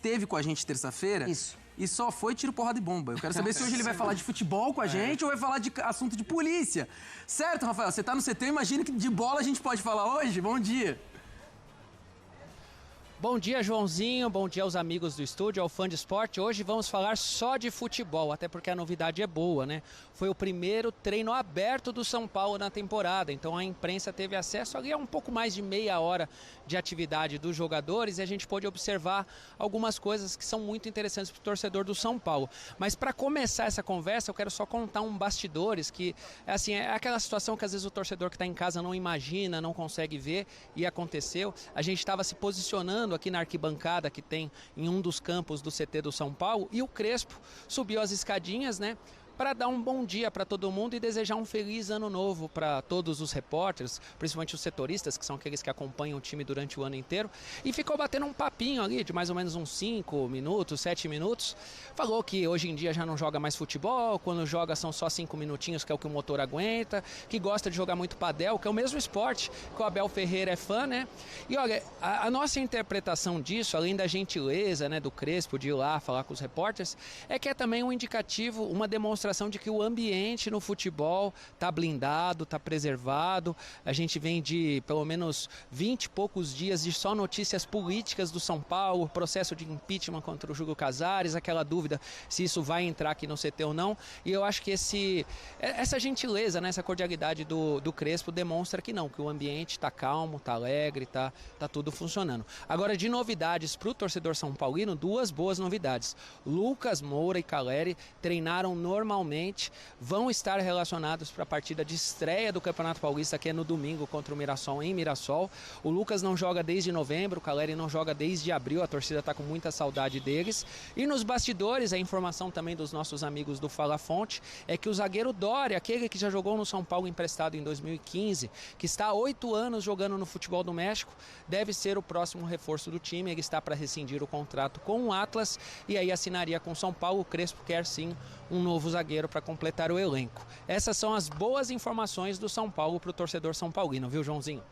esteve com a gente terça-feira. Isso. E só foi tiro, porrada e bomba. Eu quero saber se hoje ele vai falar de futebol com a gente ou vai falar de assunto de polícia. Certo, Rafael? Você tá no CT, imagina que de bola a gente pode falar hoje. Bom dia. Bom dia, Joãozinho. Bom dia aos amigos do estúdio, ao fã de esporte. Hoje vamos falar só de futebol, até porque a novidade é boa, né? Foi o primeiro treino aberto do São Paulo na temporada, então a imprensa teve acesso ali a um pouco mais de meia hora de atividade dos jogadores e a gente pôde observar algumas coisas que são muito interessantes para o torcedor do São Paulo. Mas para começar essa conversa, eu quero só contar um bastidores que, assim, é aquela situação que às vezes o torcedor que está em casa não imagina, não consegue ver e aconteceu. A gente estava se posicionando aqui na arquibancada que tem em um dos campos do CT do São Paulo e o Crespo subiu as escadinhas, né, para dar um bom dia para todo mundo e desejar um feliz ano novo para todos os repórteres, principalmente os setoristas, que são aqueles que acompanham o time durante o ano inteiro, e ficou batendo um papinho ali de mais ou menos uns 5 minutos, 7 minutos. Falou que hoje em dia já não joga mais futebol, quando joga são só 5 minutinhos, que é o que o motor aguenta, que gosta de jogar muito padel, que é o mesmo esporte que o Abel Ferreira é fã, né? E olha, a nossa interpretação disso, além da gentileza, né, do Crespo de ir lá falar com os repórteres, é que é também um indicativo, uma demonstração de que o ambiente no futebol está blindado, está preservado. A gente vem de pelo menos 20 e poucos dias de só notícias políticas do São Paulo, processo de impeachment contra o Júlio Casares, aquela dúvida se isso vai entrar aqui no CT ou não. E eu acho que essa gentileza, né, essa cordialidade do Crespo demonstra que não, que o ambiente está calmo, está alegre, tá tudo funcionando. Agora, de novidades para o torcedor são paulino, duas boas novidades. Lucas Moura e Caleri treinaram normalmente, vão estar relacionados para a partida de estreia do Campeonato Paulista, que é no domingo contra o Mirassol, em Mirassol. O Lucas não joga desde novembro, o Caleri não joga desde abril, a torcida está com muita saudade deles. E nos bastidores, a informação também dos nossos amigos do Fala Fonte, é que o zagueiro Doria, aquele que já jogou no São Paulo emprestado em 2015, que está há 8 anos jogando no futebol do México, deve ser o próximo reforço do time. Ele está para rescindir o contrato com o Atlas e aí assinaria com o São Paulo. O Crespo quer sim um novo zagueiro para completar o elenco. Essas são as boas informações do São Paulo para o torcedor são paulino, viu, Joãozinho?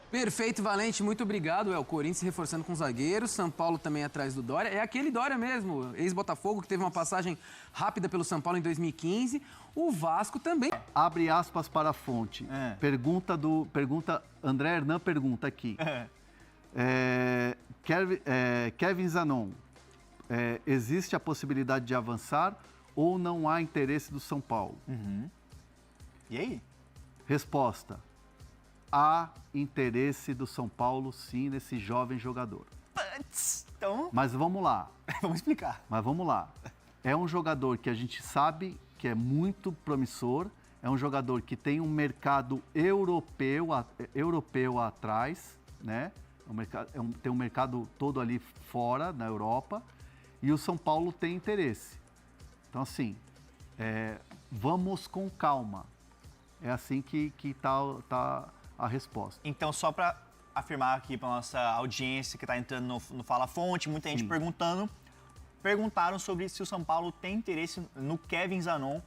Perfeito, Valente, muito obrigado. O Corinthians se reforçando com zagueiros, São Paulo também atrás do Doria. É aquele Doria mesmo, ex-Botafogo, que teve uma passagem rápida pelo São Paulo em 2015. O Vasco também. Abre aspas para a fonte. André Hernan pergunta aqui. Kevin Zanon, existe a possibilidade de avançar ou não há interesse do São Paulo? E aí? Resposta: há interesse do São Paulo, sim, nesse jovem jogador. Então, Mas vamos lá. vamos explicar. Mas vamos lá. É um jogador que a gente sabe que é muito promissor, é um jogador que tem um mercado europeu atrás, né? Tem um mercado todo ali fora, na Europa, e o São Paulo tem interesse. Então, assim, vamos com calma. É assim que tá a resposta. Então, só para afirmar aqui para nossa audiência que está entrando no Fala Fonte, muita gente perguntaram sobre se o São Paulo tem interesse no Kevin Zenon.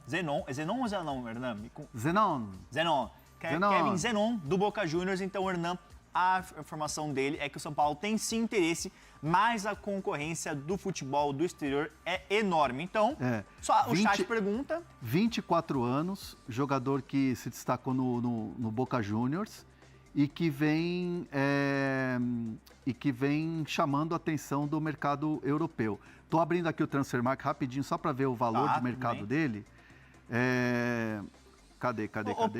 É Zenon ou Zenon, Hernan? Zenon. Kevin Zenon, do Boca Juniors. Então, Hernan, a informação dele é que o São Paulo tem sim interesse, mas a concorrência do futebol do exterior é enorme. Então, só o chat pergunta... 24 anos, jogador que se destacou no Boca Juniors e que vem chamando a atenção do mercado europeu. Estou abrindo aqui o Transfermarkt rapidinho só para ver o valor de mercado dele. Cadê?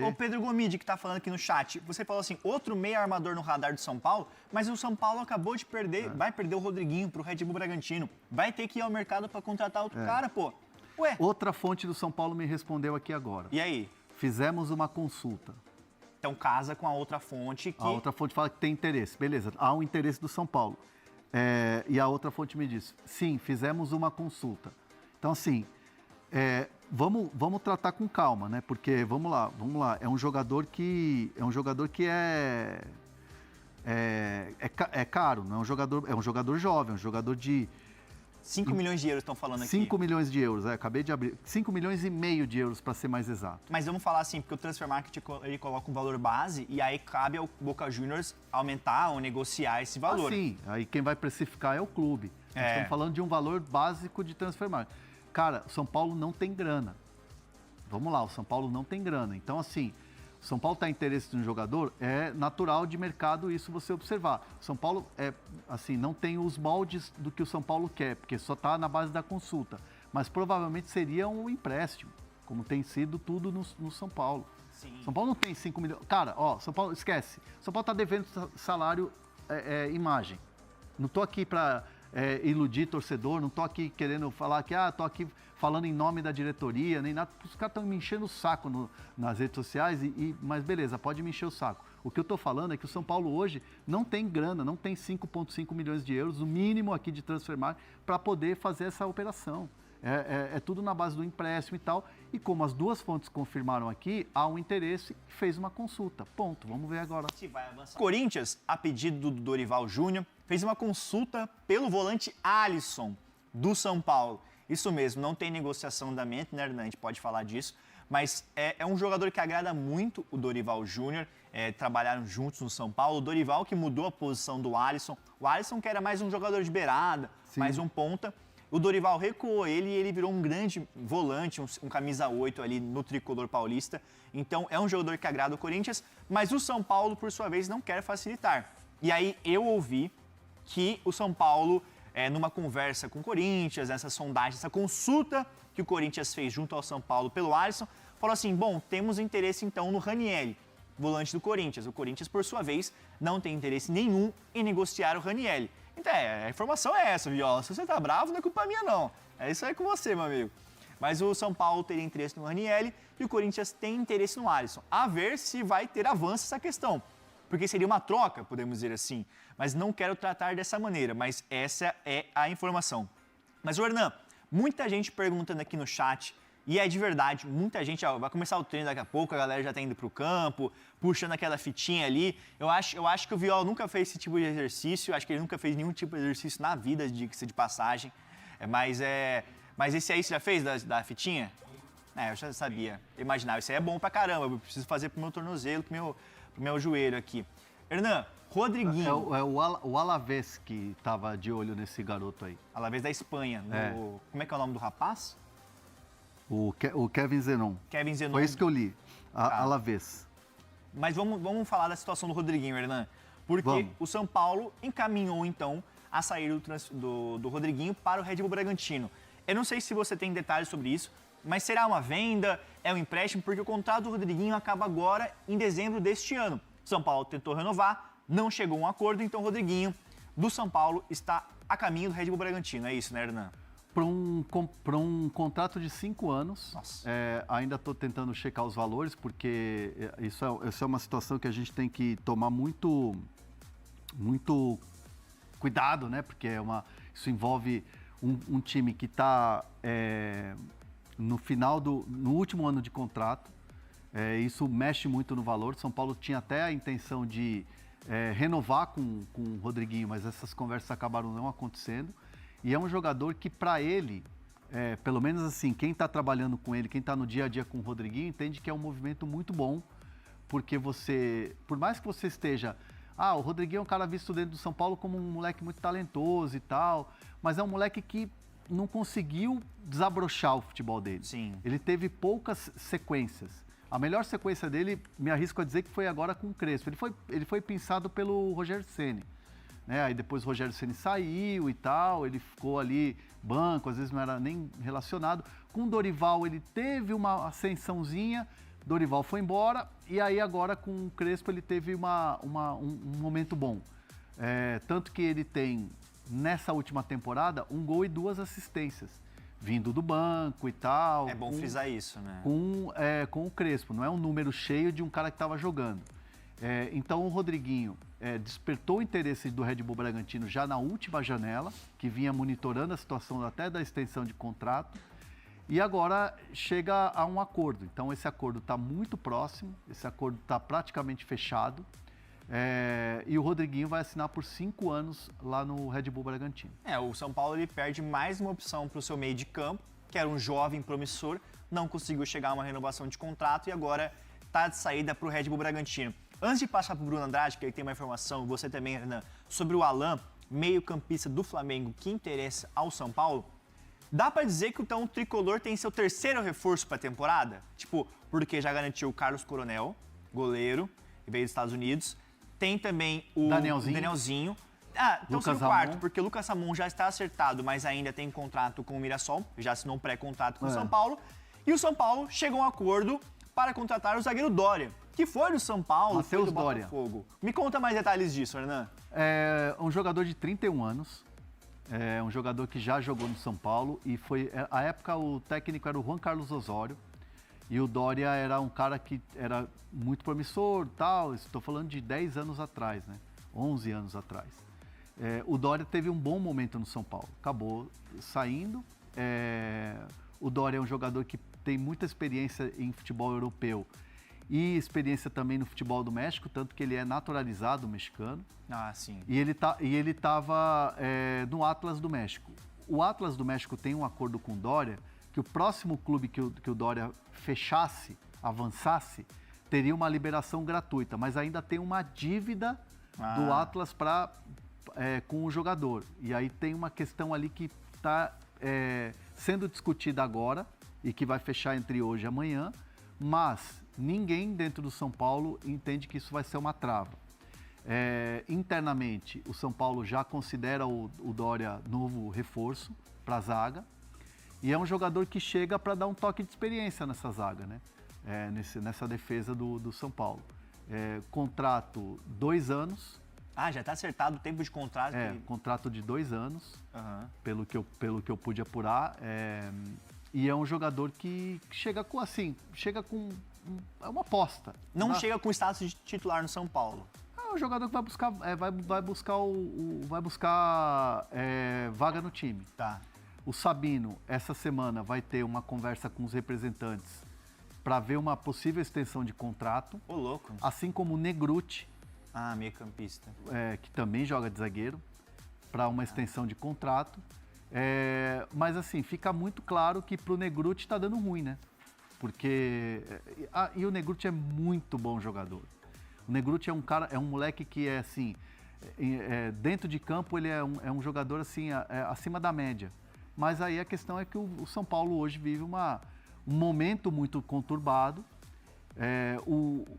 O Pedro Gomide, que está falando aqui no chat, você falou assim, outro meio armador no radar do São Paulo, mas o São Paulo acabou de perder, vai perder o Rodriguinho para o Red Bull Bragantino. Vai ter que ir ao mercado para contratar outro cara, pô. Ué. Outra fonte do São Paulo me respondeu aqui agora. E aí? Fizemos uma consulta. Então casa com a outra fonte que... A outra fonte fala que tem interesse. Beleza, há um interesse do São Paulo. E a outra fonte me disse, sim, fizemos uma consulta. Então, assim, vamos tratar com calma, né? Porque, vamos lá, é um jogador que é caro, não é um jogador jovem, é um jogador de... 5 milhões de euros estão falando aqui. 5 milhões de euros, acabei de abrir. 5 milhões e meio de euros, para ser mais exato. Mas vamos falar assim, porque o Transfermarkt ele coloca um valor base e aí cabe ao Boca Juniors aumentar ou negociar esse valor. Sim, aí quem vai precificar é o clube. Estamos falando de um valor básico de transfer market. Cara, o São Paulo não tem grana. Vamos lá, o São Paulo não tem grana. Então, assim, o São Paulo está em interesse no jogador, é natural de mercado isso você observar. O São Paulo, não tem os moldes do que o São Paulo quer, porque só está na base da consulta. Mas provavelmente seria um empréstimo, como tem sido tudo no São Paulo. Sim. São Paulo não tem 5 milhões. Cara, São Paulo, esquece. São Paulo está devendo salário, imagem. Não estou aqui para iludir torcedor, não estou aqui querendo falar que, estou aqui falando em nome da diretoria, nem nada. Os caras estão me enchendo o saco nas redes sociais, mas beleza, pode me encher o saco. O que eu estou falando é que o São Paulo hoje não tem grana, não tem 5,5 milhões de euros, o mínimo aqui de transfer market, para poder fazer essa operação. É tudo na base do empréstimo e tal. E como as duas fontes confirmaram aqui, há um interesse e fez uma consulta. Ponto. Vamos ver agora. Se vai avançar. Corinthians, a pedido do Dorival Júnior, fez uma consulta pelo volante Alisson, do São Paulo. Isso mesmo, não tem negociação da mente, né, Hernan? A gente pode falar disso. Mas é um jogador que agrada muito o Dorival Júnior. Trabalharam juntos no São Paulo. O Dorival que mudou a posição do Alisson. O Alisson que era mais um jogador de beirada, mais um ponta. O Dorival recuou ele e ele virou um grande volante, um camisa 8 ali no tricolor paulista. Então é um jogador que agrada o Corinthians, mas o São Paulo, por sua vez, não quer facilitar. E aí eu ouvi que o São Paulo, numa conversa com o Corinthians, essa sondagem, essa consulta que o Corinthians fez junto ao São Paulo pelo Alisson, falou assim, bom, temos interesse então no Ranieri, volante do Corinthians. O Corinthians, por sua vez, não tem interesse nenhum em negociar o Ranieri. Então, a informação é essa, Viola. Se você tá bravo, não é culpa minha, não. É isso aí com você, meu amigo. Mas o São Paulo teria interesse no Ranieri e o Corinthians tem interesse no Alisson. A ver se vai ter avanço essa questão. Porque seria uma troca, podemos dizer assim. Mas não quero tratar dessa maneira, mas essa é a informação. Mas, Hernan, muita gente perguntando aqui no chat, e é de verdade, muita gente, vai começar o treino daqui a pouco, a galera já tá indo pro campo, puxando aquela fitinha ali. Eu acho que o Viola nunca fez esse tipo de exercício, acho que ele nunca fez nenhum tipo de exercício na vida, diga-se de passagem. Mas esse aí você já fez da fitinha? Eu já sabia, eu imaginava. Isso aí é bom pra caramba, eu preciso fazer pro meu tornozelo, pro meu joelho aqui. Hernan, Rodriguinho. É o Alavés que tava de olho nesse garoto aí. Alavés da Espanha. Como é que é o nome do rapaz? O Kevin Zenon. Kevin Zenon. Foi isso que eu li, Alavés. Mas vamos falar da situação do Rodriguinho, Hernan. Porque o São Paulo encaminhou, então, a saída do Rodriguinho para o Red Bull Bragantino. Eu não sei se você tem detalhes sobre isso, mas será uma venda, é um empréstimo? Porque o contrato do Rodriguinho acaba agora em dezembro deste ano. São Paulo tentou renovar, não chegou a um acordo, então o Rodriguinho do São Paulo está a caminho do Red Bull Bragantino. É isso, né, Hernan? Para um contrato de 5 anos, ainda estou tentando checar os valores, porque isso é uma situação que a gente tem que tomar muito cuidado, né? Porque isso envolve um time que está no último ano de contrato. Isso mexe muito no valor. São Paulo tinha até a intenção de renovar com o Rodriguinho, mas essas conversas acabaram não acontecendo. E é um jogador que, para ele, pelo menos assim, quem está trabalhando com ele, quem está no dia a dia com o Rodriguinho, entende que é um movimento muito bom, porque por mais que você esteja... o Rodriguinho é um cara visto dentro do São Paulo como um moleque muito talentoso e tal, mas é um moleque que não conseguiu desabrochar o futebol dele. Sim. Ele teve poucas sequências. A melhor sequência dele, me arrisco a dizer que foi agora com o Crespo. Ele foi pensado pelo Rogério Ceni. Aí depois o Rogério Ceni saiu e tal, ele ficou ali banco, às vezes não era nem relacionado. Com o Dorival ele teve uma ascensãozinha, Dorival foi embora e aí agora com o Crespo ele teve um momento bom. Tanto que ele tem, nessa última temporada, 1 gol e 2 assistências, vindo do banco e tal. É bom frisar isso, né? Com o Crespo, não é um número cheio de um cara que estava jogando. Então o Rodriguinho despertou o interesse do Red Bull Bragantino já na última janela, que vinha monitorando a situação até da extensão de contrato, e agora chega a um acordo. Então esse acordo está muito próximo, esse acordo está praticamente fechado, e o Rodriguinho vai assinar por 5 anos lá no Red Bull Bragantino. O São Paulo ele perde mais uma opção para o seu meio de campo, que era um jovem promissor, não conseguiu chegar a uma renovação de contrato e agora está de saída para o Red Bull Bragantino. Antes de passar para o Bruno Andrade, que ele tem uma informação, você também, Hernan, sobre o Alan, meio-campista do Flamengo que interessa ao São Paulo, dá pra dizer que então, o Tricolor tem seu terceiro reforço pra temporada? Tipo, porque já garantiu o Carlos Coronel, goleiro, que veio dos Estados Unidos. Tem também o Danielzinho. Então seria o quarto, porque o Lucas Ramon já está acertado, mas ainda tem contrato com o Mirassol, já assinou um pré-contrato com o São Paulo. E o São Paulo chegou a um acordo para contratar o zagueiro Dória, que foi do São Paulo, foi do Botafogo. Me conta mais detalhes disso, Hernan. É um jogador de 31 anos, é um jogador que já jogou no São Paulo e foi, à época o técnico era o Juan Carlos Osório e o Dória era um cara que era muito promissor, tal, estou falando de 10 anos atrás, né? 11 anos atrás. O Dória teve um bom momento no São Paulo, acabou saindo. O Dória é um jogador que tem muita experiência em futebol europeu e experiência também no futebol do México, tanto que ele é naturalizado mexicano. Ah, sim. E ele estava no Atlas do México. O Atlas do México tem um acordo com o Dória que o próximo clube que o Dória fechasse, avançasse, teria uma liberação gratuita, mas ainda tem uma dívida do Atlas com o jogador. E aí tem uma questão ali que está sendo discutida agora e que vai fechar entre hoje e amanhã, mas ninguém dentro do São Paulo entende que isso vai ser uma trava. Internamente, o São Paulo já considera o Dória novo reforço para a zaga e é um jogador que chega para dar um toque de experiência nessa zaga, né? Nessa defesa do São Paulo. Contrato 2 anos. Já está acertado o tempo de contrato? Contrato de 2 anos, pelo que eu pude apurar. E é um jogador que chega com uma aposta. Não chega com status de titular no São Paulo. É um jogador que vai buscar vaga no time. Tá. O Sabino, essa semana, vai ter uma conversa com os representantes para ver uma possível extensão de contrato. Ô, louco. Assim como o Negrutti. Meio-campista. Que também joga de zagueiro, para uma extensão de contrato. Mas assim, fica muito claro que pro Negrutti está dando ruim, né? Porque. E o Negrutti é muito bom jogador. O Negrutti é um moleque que é assim. Dentro de campo ele é um jogador assim, acima da média. Mas aí a questão é que o São Paulo hoje vive um momento muito conturbado.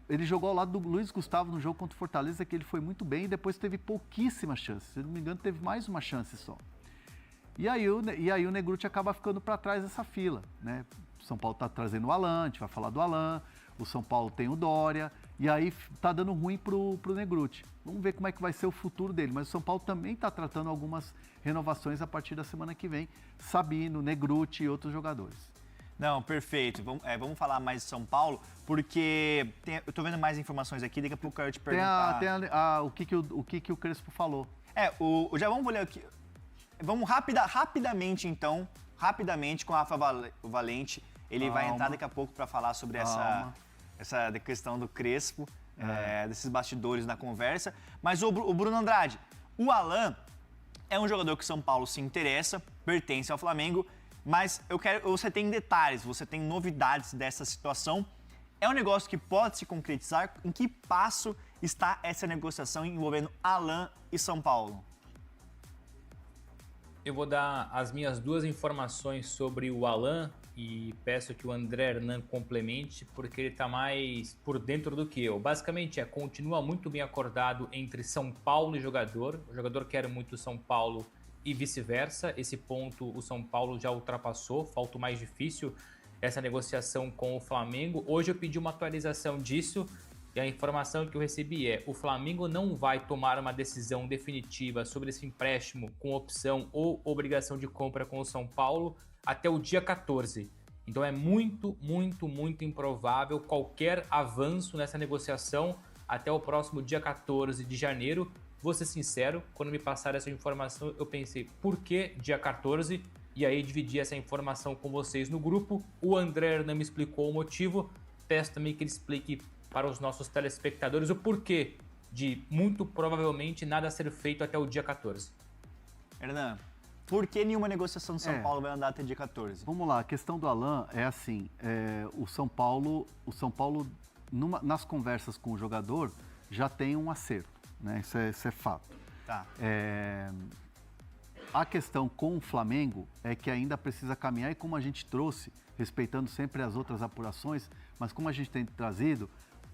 Ele jogou ao lado do Luiz Gustavo no jogo contra o Fortaleza, que ele foi muito bem e depois teve pouquíssimas chances. Se não me engano, teve mais uma chance só. E aí o Negrutti acaba ficando para trás dessa fila, né? O São Paulo está trazendo o Alan, a gente vai falar do Alan, o São Paulo tem o Dória, e aí tá dando ruim pro Negrutti. Vamos ver como é que vai ser o futuro dele, mas o São Paulo também está tratando algumas renovações a partir da semana que vem. Sabino, Negrutti e outros jogadores. Não, perfeito. Vamos falar mais de São Paulo, porque eu tô vendo mais informações aqui, daqui a pouco eu quero te perguntar. O que o Crespo falou. Já vamos olhar aqui. Vamos rapidamente, então, com o Rafa Valente. Ele vai entrar daqui a pouco para falar sobre essa questão do Crespo, desses bastidores na conversa. Mas o Bruno Andrade, o Alan é um jogador que o São Paulo se interessa, pertence ao Flamengo, mas você tem detalhes, você tem novidades dessa situação. É um negócio que pode se concretizar? Em que passo está essa negociação envolvendo Alan e São Paulo? Eu vou dar as minhas 2 informações sobre o Alan e peço que o André Hernan complemente, porque ele está mais por dentro do que eu. Basicamente, continua muito bem acordado entre São Paulo e jogador. O jogador quer muito São Paulo e vice-versa. Esse ponto o São Paulo já ultrapassou, falta o mais difícil, essa negociação com o Flamengo. Hoje eu pedi uma atualização disso e a informação que eu recebi o Flamengo não vai tomar uma decisão definitiva sobre esse empréstimo com opção ou obrigação de compra com o São Paulo até o dia 14. Então é muito, muito, muito improvável qualquer avanço nessa negociação até o próximo dia 14 de janeiro. Vou ser sincero, quando me passaram essa informação, eu pensei, por que dia 14? E aí dividi essa informação com vocês no grupo. O André não me explicou o motivo. Peço também que ele explique para os nossos telespectadores o porquê de, muito provavelmente, nada a ser feito até o dia 14. Hernan, por que nenhuma negociação do São Paulo vai andar até dia 14? Vamos lá, a questão do Alan é assim, o São Paulo nas conversas com o jogador já tem um acerto, né? Isso é fato. Tá. A questão com o Flamengo é que ainda precisa caminhar, e como a gente trouxe, respeitando sempre as outras apurações, mas como a gente tem trazido,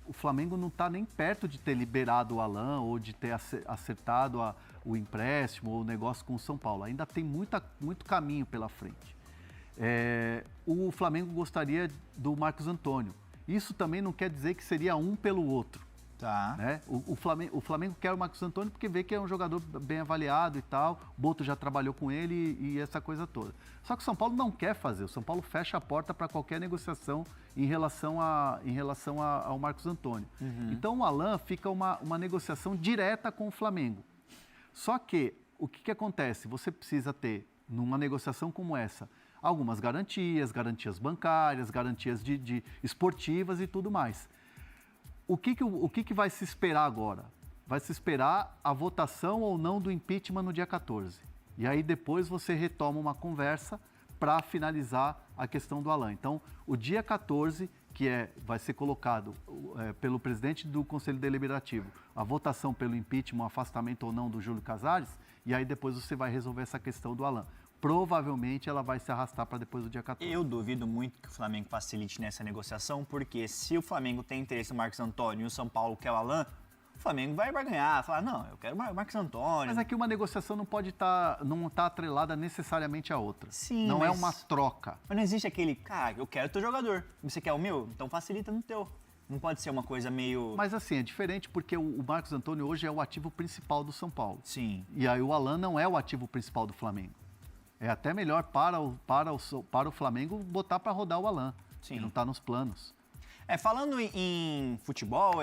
o Flamengo não está nem perto de ter liberado o Alan ou de ter acertado o empréstimo ou o negócio com o São Paulo. Ainda tem muito caminho pela frente. O Flamengo gostaria do Marcos Antônio. Isso também não quer dizer que seria um pelo outro. Tá. Né? O Flamengo quer o Marcos Antônio porque vê que é um jogador bem avaliado e tal. O Boto já trabalhou com ele e essa coisa toda. Só que o São Paulo não quer fazer. O São Paulo fecha a porta para qualquer negociação em relação ao Marcos Antônio. Então o Alan fica uma negociação direta com o Flamengo. Só que o que acontece? Você precisa ter, numa negociação como essa, algumas garantias bancárias, garantias de esportivas e tudo mais. O que vai se esperar agora? Vai se esperar a votação ou não do impeachment no dia 14. E aí depois você retoma uma conversa para finalizar a questão do Alan. Então, o dia 14, vai ser colocado pelo presidente do Conselho Deliberativo, a votação pelo impeachment, o afastamento ou não do Júlio Casares, e aí depois você vai resolver essa questão do Alan. Provavelmente ela vai se arrastar para depois do dia 14. Eu duvido muito que o Flamengo facilite nessa negociação, porque se o Flamengo tem interesse no Marcos Antônio e o São Paulo quer o Alan, o Flamengo vai ganhar, falar, não, eu quero o Marcos Antônio. Mas aqui uma negociação não pode não tá atrelada necessariamente à outra. Sim, não é uma troca. Mas não existe aquele, cara, eu quero o teu jogador, você quer o meu? Então facilita no teu. Não pode ser uma coisa meio... Mas assim, é diferente porque o Marcos Antônio hoje é o ativo principal do São Paulo. Sim. E aí o Alan não é o ativo principal do Flamengo. É até melhor para o Flamengo botar para rodar o Alan, Sim. que não está nos planos. Falando em futebol,